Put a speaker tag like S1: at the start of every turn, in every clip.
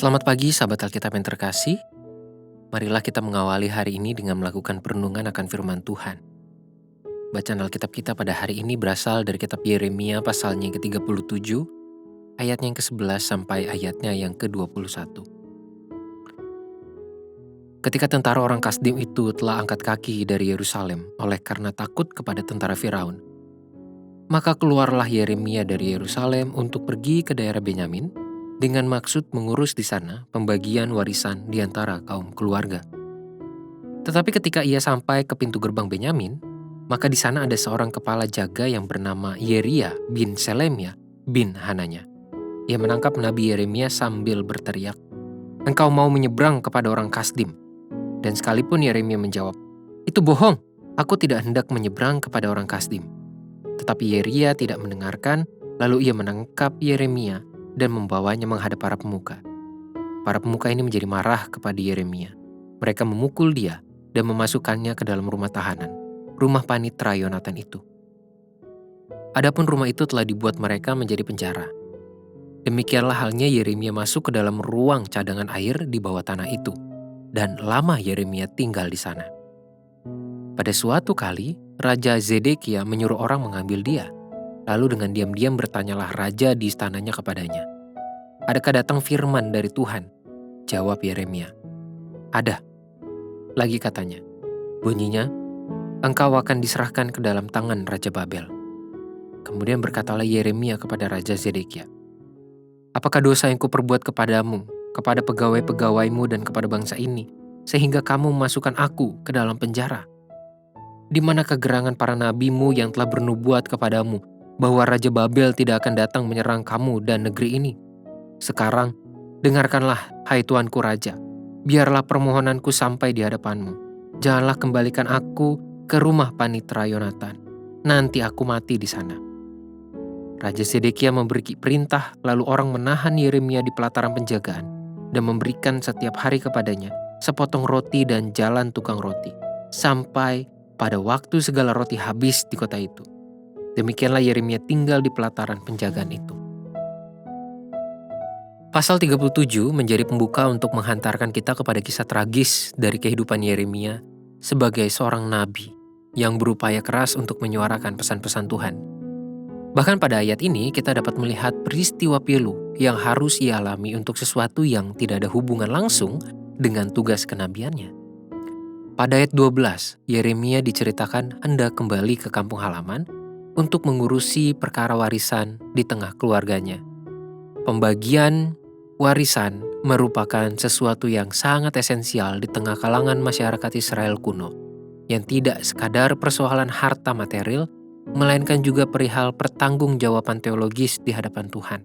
S1: Selamat pagi sahabat Alkitab yang terkasih. Marilah kita mengawali hari ini dengan melakukan perenungan akan firman Tuhan. Bacaan Alkitab kita pada hari ini berasal dari kitab Yeremia pasalnya yang ke-37, ayatnya yang ke-11 sampai ayatnya yang ke-21. Ketika tentara orang Kasdim itu telah angkat kaki dari Yerusalem oleh karena takut kepada tentara Firaun, maka keluarlah Yeremia dari Yerusalem untuk pergi ke daerah Benyamin dengan maksud mengurus di sana pembagian warisan di antara kaum keluarga. Tetapi ketika ia sampai ke pintu gerbang Benyamin, maka di sana ada seorang kepala jaga yang bernama Yeria bin Selemia bin Hananya. Ia menangkap Nabi Yeremia sambil berteriak, "Engkau mau menyeberang kepada orang Kasdim?" Dan sekalipun Yeremia menjawab, "Itu bohong, aku tidak hendak menyeberang kepada orang Kasdim." Tetapi Yeria tidak mendengarkan, lalu ia menangkap Yeremia dan membawanya menghadap para pemuka. Para pemuka ini menjadi marah kepada Yeremia. Mereka memukul dia dan memasukkannya ke dalam rumah tahanan, rumah panitra Yonatan itu. Adapun rumah itu telah dibuat mereka menjadi penjara. Demikianlah halnya Yeremia masuk ke dalam ruang cadangan air di bawah tanah itu, dan lama Yeremia tinggal di sana. Pada suatu kali, Raja Zedekia menyuruh orang mengambil dia. Lalu dengan diam-diam bertanyalah raja di istananya kepadanya, "Adakah datang firman dari Tuhan?" Jawab Yeremia, "Ada." Lagi katanya, bunyinya, "Engkau akan diserahkan ke dalam tangan Raja Babel." Kemudian berkatalah Yeremia kepada Raja Zedekia, "Apakah dosa yang kuperbuat kepadamu, kepada pegawai-pegawaimu dan kepada bangsa ini, sehingga kamu memasukkan aku ke dalam penjara? Di mana kegerangan para nabimu yang telah bernubuat kepadamu, bahwa Raja Babel tidak akan datang menyerang kamu dan negeri ini? Sekarang, dengarkanlah, hai tuanku Raja, biarlah permohonanku sampai di hadapanmu. Janganlah kembalikan aku ke rumah panitra Yonatan. Nanti aku mati di sana." Raja Zedekia memberi perintah, lalu orang menahan Yeremia di pelataran penjagaan dan memberikan setiap hari kepadanya sepotong roti dan jalan tukang roti, sampai pada waktu segala roti habis di kota itu. Demikianlah Yeremia tinggal di pelataran penjagaan itu. Pasal 37 menjadi pembuka untuk menghantarkan kita kepada kisah tragis dari kehidupan Yeremia sebagai seorang nabi yang berupaya keras untuk menyuarakan pesan-pesan Tuhan. Bahkan pada ayat ini kita dapat melihat peristiwa pilu yang harus ia alami untuk sesuatu yang tidak ada hubungan langsung dengan tugas kenabiannya. Pada ayat 12, Yeremia diceritakan hendak kembali ke kampung halaman untuk mengurusi perkara warisan di tengah keluarganya. Pembagian warisan merupakan sesuatu yang sangat esensial di tengah kalangan masyarakat Israel kuno, yang tidak sekadar persoalan harta material, melainkan juga perihal pertanggungjawaban teologis di hadapan Tuhan,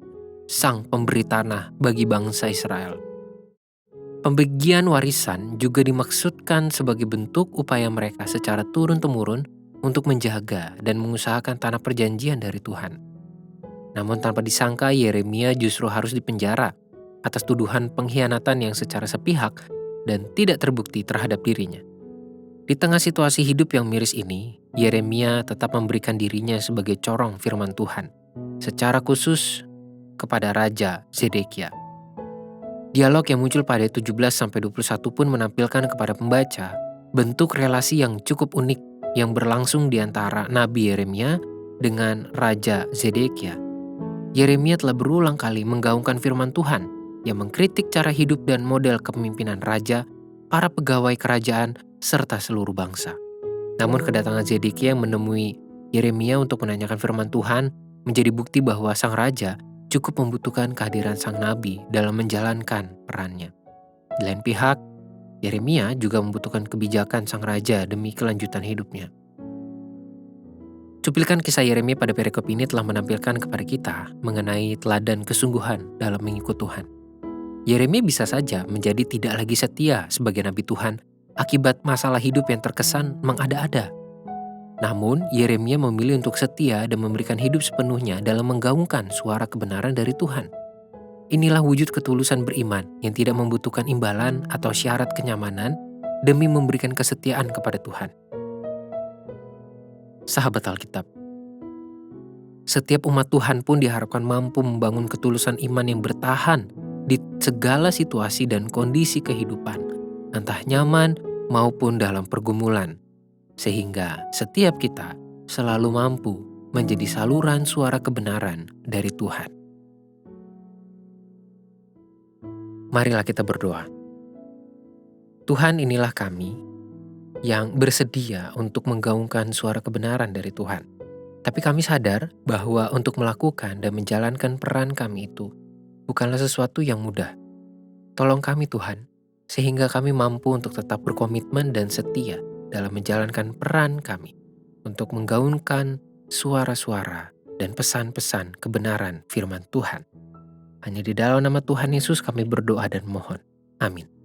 S1: Sang Pemberi tanah bagi bangsa Israel. Pembagian warisan juga dimaksudkan sebagai bentuk upaya mereka secara turun-temurun untuk menjaga dan mengusahakan tanah perjanjian dari Tuhan. Namun tanpa disangka Yeremia justru harus dipenjara atas tuduhan pengkhianatan yang secara sepihak dan tidak terbukti terhadap dirinya. Di tengah situasi hidup yang miris ini, Yeremia tetap memberikan dirinya sebagai corong firman Tuhan, secara khusus kepada Raja Zedekia. Dialog yang muncul pada 17-21 pun menampilkan kepada pembaca bentuk relasi yang cukup unik yang berlangsung di antara Nabi Yeremia dengan Raja Zedekia. Yeremia telah berulang kali menggaungkan firman Tuhan yang mengkritik cara hidup dan model kepemimpinan raja, para pegawai kerajaan, serta seluruh bangsa. Namun kedatangan Zedekia yang menemui Yeremia untuk menanyakan firman Tuhan menjadi bukti bahwa sang raja cukup membutuhkan kehadiran sang nabi dalam menjalankan perannya. Di lain pihak, Yeremia juga membutuhkan kebijakan sang raja demi kelanjutan hidupnya. Cuplikan kisah Yeremia pada perikop ini telah menampilkan kepada kita mengenai teladan kesungguhan dalam mengikut Tuhan. Yeremia bisa saja menjadi tidak lagi setia sebagai nabi Tuhan akibat masalah hidup yang terkesan mengada-ada. Namun, Yeremia memilih untuk setia dan memberikan hidup sepenuhnya dalam menggaungkan suara kebenaran dari Tuhan. Inilah wujud ketulusan beriman yang tidak membutuhkan imbalan atau syarat kenyamanan demi memberikan kesetiaan kepada Tuhan. Sahabat Alkitab, setiap umat Tuhan pun diharapkan mampu membangun ketulusan iman yang bertahan di segala situasi dan kondisi kehidupan, entah nyaman maupun dalam pergumulan, sehingga setiap kita selalu mampu menjadi saluran suara kebenaran dari Tuhan. Marilah kita berdoa. Tuhan, inilah kami yang bersedia untuk menggaungkan suara kebenaran dari Tuhan. Tapi kami sadar bahwa untuk melakukan dan menjalankan peran kami itu bukanlah sesuatu yang mudah. Tolong kami Tuhan, sehingga kami mampu untuk tetap berkomitmen dan setia dalam menjalankan peran kami untuk menggaungkan suara-suara dan pesan-pesan kebenaran firman Tuhan. Hanya di dalam nama Tuhan Yesus kami berdoa dan mohon. Amin.